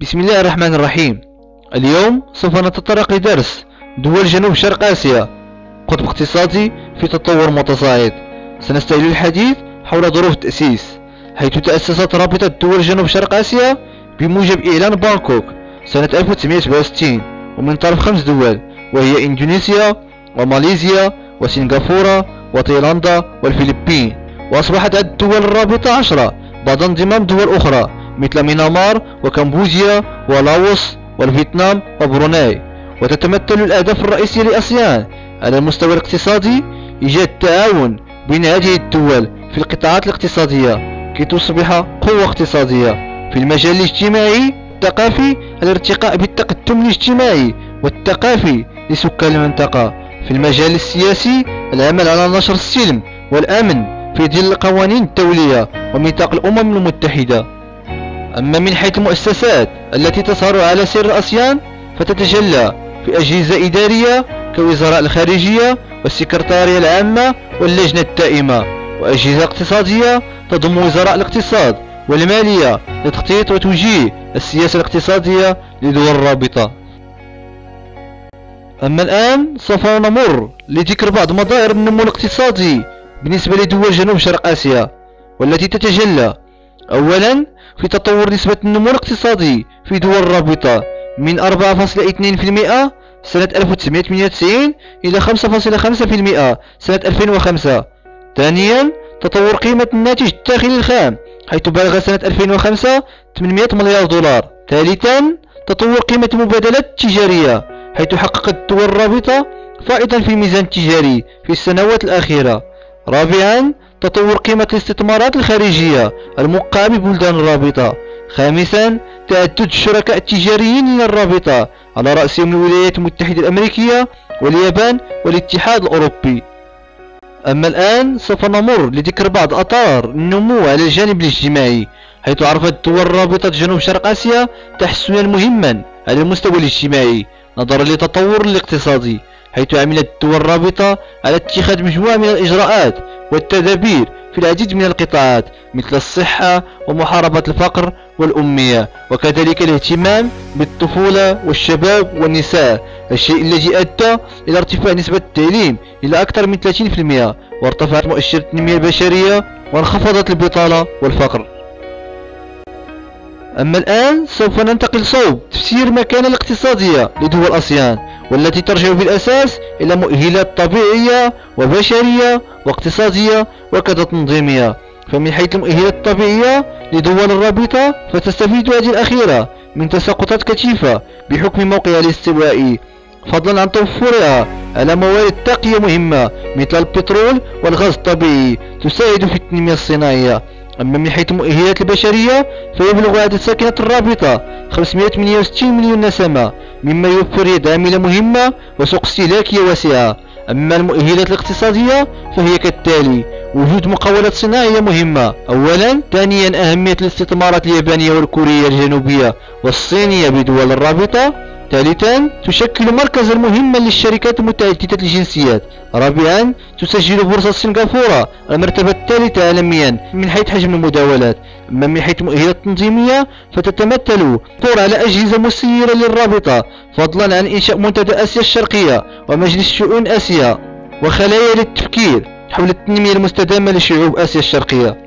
بسم الله الرحمن الرحيم. اليوم سوف نتطرق لدرس دول جنوب شرق آسيا، قطب اقتصادي في تطور متصاعد. سنستهل الحديث حول ظروف التأسيس، حيث تأسست رابطة دول جنوب شرق آسيا بموجب إعلان بانكوك سنة 1967 ومن طرف 5 دول، وهي إندونيسيا وماليزيا وسنغافورة وتايلاندا والفلبين. وأصبحت الدول الرابطة 10 بعد انضمام دول أخرى مثل ميانمار وكمبوديا ولاوس والفيتنام وبروناي. وتتمثل الأهداف الرئيسية لآسيان على المستوى الاقتصادي إيجاد تعاون بين هذه الدول في القطاعات الاقتصادية كي تصبح قوة اقتصادية. في المجال الاجتماعي الثقافي الارتقاء بالتقدم الاجتماعي والثقافي لسكان المنطقة. في المجال السياسي العمل على نشر السلم والأمن في ظل القوانين الدولية وميثاق الأمم المتحدة. أما من حيث المؤسسات التي تظهر على سير آسيان فتتجلى في أجهزة إدارية كوزراء الخارجية والسكرتارية العامة واللجنة الدائمة، وأجهزة اقتصادية تضم وزراء الاقتصاد والمالية لتخطيط وتوجيه السياسة الاقتصادية لدول الرابطة. أما الآن سوف نمر لذكر بعض مظاهر النمو الاقتصادي بالنسبة لدول جنوب شرق آسيا، والتي تتجلى أولا في تطور نسبة النمو الاقتصادي في دول الرابطة من 4.2% سنة 1998 إلى 5.5% سنة 2005. ثانيا تطور قيمة الناتج الداخلي الخام حيث بلغ سنة 2005 800 مليار دولار. ثالثا تطور قيمة المبادلات التجارية حيث حققت الدول الرابطة فائضا في الميزان التجاري في السنوات الأخيرة. رابعا تطور قيمة الاستثمارات الخارجية الموقعة ببلدان الرابطة. خامسا تعدد الشركاء التجاريين للرابطة على رأسهم الولايات المتحدة الأمريكية واليابان والاتحاد الأوروبي. أما الآن سوف نمر لذكر بعض أطار النمو على الجانب الاجتماعي، حيث عرفت دول رابطة جنوب شرق آسيا تحسنا مهما على المستوى الاجتماعي نظرا للتطور الاقتصادي، حيث عملت الدول الرابطة على اتخاذ مجموعة من الإجراءات والتدابير في العديد من القطاعات مثل الصحة ومحاربة الفقر والأمية، وكذلك الاهتمام بالطفولة والشباب والنساء، الشيء الذي أدى إلى ارتفاع نسبة التعليم إلى أكثر من 30%، وارتفعت مؤشر التنمية البشرية، وانخفضت البطالة والفقر. أما الآن سوف ننتقل صوب تفسير المكانة الاقتصادية لدول آسيان، والتي ترجع بالأساس إلى مؤهلات طبيعية وبشرية واقتصادية وكذا تنظيمية. فمن حيث المؤهلات الطبيعية لدول الرابطة فتستفيد هذه الأخيرة من تساقطات كثيفة بحكم موقعها الاستوائي، فضلا عن توفرها على موارد طاقية مهمة مثل البترول والغاز الطبيعي تساعد في التنمية الصناعية. أما من حيث المؤهلات البشرية فيبلغ عدد ساكنة الرابطة 568 مليون نسمة، مما يوفر يد عاملة مهمة وسوق استهلاكية واسعة. أما المؤهلات الاقتصادية فهي كالتالي: وجود مقاولات صناعية مهمة أولا. ثانيا أهمية الاستثمارات اليابانية والكورية الجنوبية والصينية بدول الرابطة. ثالثا تشكل مركزا مهما للشركات متعددة الجنسيات. رابعا تسجل بورصة سنغافورة المرتبة الثالثة عالميا من حيث حجم المداولات. أما من حيث المؤهلات التنظيمية فتتمثل الدور على أجهزة مسيرة للرابطة، فضلا عن إنشاء منتدى آسيا الشرقية ومجلس شؤون آسيا وخلايا للتفكير حول التنمية المستدامة لشعوب آسيا الشرقية.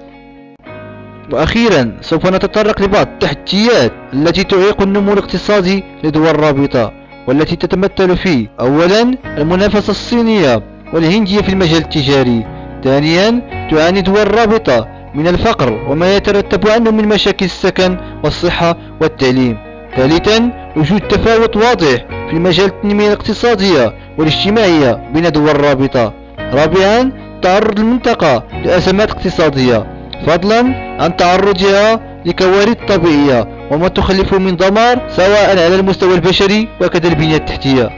وأخيرا سوف نتطرق لبعض التحديات التي تعيق النمو الاقتصادي لدول الرابطة، والتي تتمثل في: أولا المنافسة الصينية والهندية في المجال التجاري. ثانيا تعاني دول الرابطة من الفقر وما يترتب عنه من مشاكل السكن والصحة والتعليم. ثالثا وجود تفاوت واضح في مجال التنمية الاقتصادية والاجتماعية بين دول الرابطة. رابعا تعرض المنطقة لأزمات اقتصادية، فضلا عن تعرضها لكوارث طبيعية وما تخلفه من دمار سواء على المستوى البشري وكذا البنية التحتية.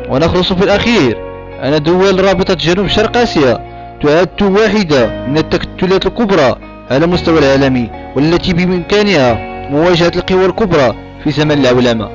ونخلص في الأخير أن دول رابطة جنوب شرق آسيا تعد واحدة من التكتلات الكبرى على مستوى العالمي، والتي بإمكانها مواجهة القوى الكبرى في زمن العولمة.